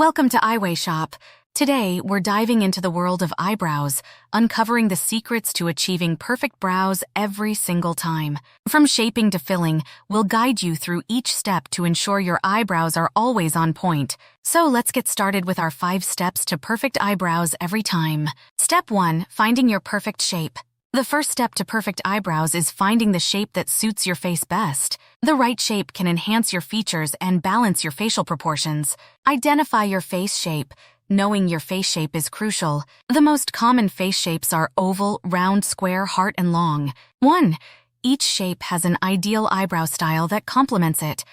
Welcome to Eyewayshop. Today, we're diving into the world of eyebrows, uncovering the secrets to achieving perfect brows every single time. From shaping to filling, we'll guide you through each step to ensure your eyebrows are always on point. So let's get started with our 5 steps to perfect eyebrows every time. Step 1. Finding your perfect shape. The first step to perfect eyebrows is finding the shape that suits your face best. The right shape can enhance your features and balance your facial proportions. Identify your face shape. Knowing your face shape is crucial. The most common face shapes are oval, round, square, heart, and long. 1. Each shape has an ideal eyebrow style that complements it.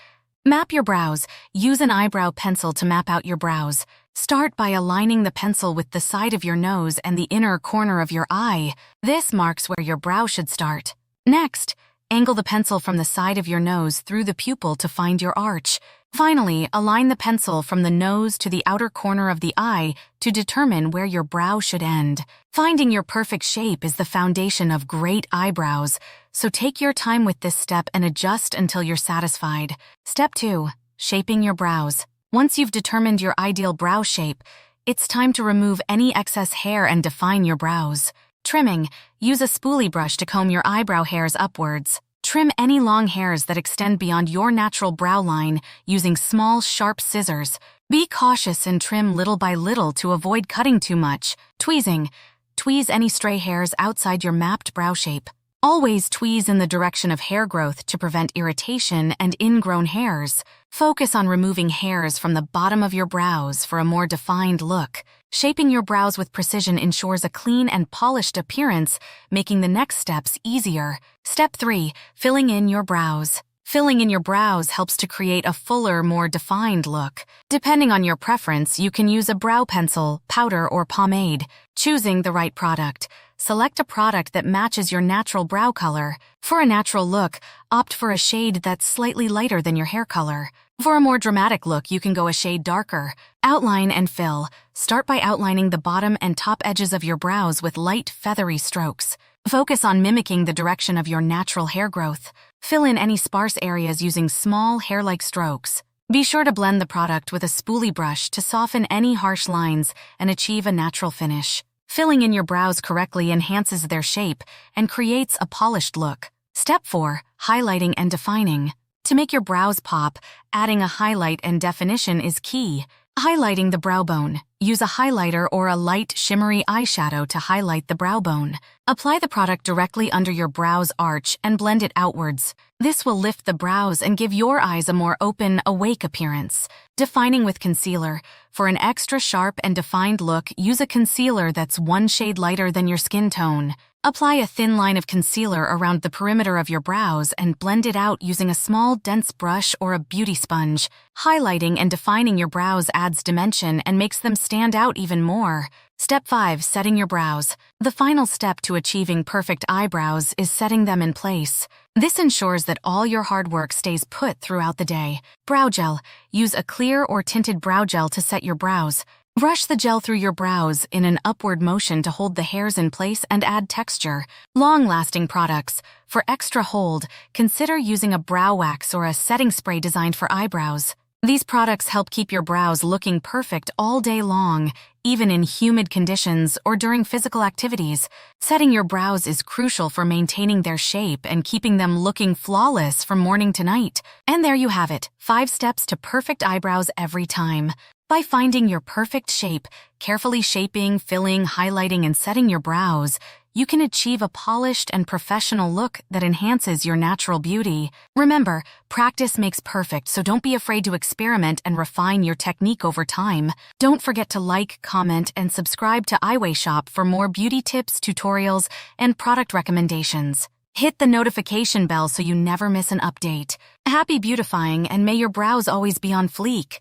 Map your brows. Use an eyebrow pencil to map out your brows. Start by aligning the pencil with the side of your nose and the inner corner of your eye. This marks where your brow should start. Next, angle the pencil from the side of your nose through the pupil to find your arch. Finally, align the pencil from the nose to the outer corner of the eye to determine where your brow should end. Finding your perfect shape is the foundation of great eyebrows, so take your time with this step and adjust until you're satisfied. Step 2. Shaping your brows. Once you've determined your ideal brow shape, it's time to remove any excess hair and define your brows. Trimming. Use a spoolie brush to comb your eyebrow hairs upwards. Trim any long hairs that extend beyond your natural brow line using small, sharp scissors. Be cautious and trim little by little to avoid cutting too much. Tweezing. Tweeze any stray hairs outside your mapped brow shape. Always tweeze in the direction of hair growth to prevent irritation and ingrown hairs. Focus on removing hairs from the bottom of your brows for a more defined look. Shaping your brows with precision ensures a clean and polished appearance, making the next steps easier. Step 3. Filling in your brows. Filling in your brows helps to create a fuller, more defined look. Depending on your preference, you can use a brow pencil, powder, or pomade. Choosing the right product. Select a product that matches your natural brow color. For a natural look, opt for a shade that's slightly lighter than your hair color. For a more dramatic look, you can go a shade darker. Outline and fill. Start by outlining the bottom and top edges of your brows with light, feathery strokes. Focus on mimicking the direction of your natural hair growth. Fill in any sparse areas using small, hair-like strokes. Be sure to blend the product with a spoolie brush to soften any harsh lines and achieve a natural finish. Filling in your brows correctly enhances their shape and creates a polished look. Step 4. Highlighting and defining. To make your brows pop, adding a highlight and definition is key. Highlighting the brow bone. Use a highlighter or a light, shimmery eyeshadow to highlight the brow bone. Apply the product directly under your brow's arch and blend it outwards. This will lift the brows and give your eyes a more open, awake appearance. Defining with concealer. For an extra sharp and defined look, use a concealer that's one shade lighter than your skin tone. Apply a thin line of concealer around the perimeter of your brows and blend it out using a small, dense brush or a beauty sponge. Highlighting and defining your brows adds dimension and makes them stand out even more. Step 5. Setting your brows. The final step to achieving perfect eyebrows is setting them in place. This ensures that all your hard work stays put throughout the day. Brow gel. Use a clear or tinted brow gel to set your brows. Brush the gel through your brows in an upward motion to hold the hairs in place and add texture. Long-lasting products. For extra hold, consider using a brow wax or a setting spray designed for eyebrows. These products help keep your brows looking perfect all day long, even in humid conditions or during physical activities. Setting your brows is crucial for maintaining their shape and keeping them looking flawless from morning to night. And there you have it, 5 steps to perfect eyebrows every time. By finding your perfect shape, carefully shaping, filling, highlighting, and setting your brows, you can achieve a polished and professional look that enhances your natural beauty. Remember, practice makes perfect, so don't be afraid to experiment and refine your technique over time. Don't forget to like, comment, and subscribe to Eyewayshop for more beauty tips, tutorials, and product recommendations. Hit the notification bell so you never miss an update. Happy beautifying, and may your brows always be on fleek.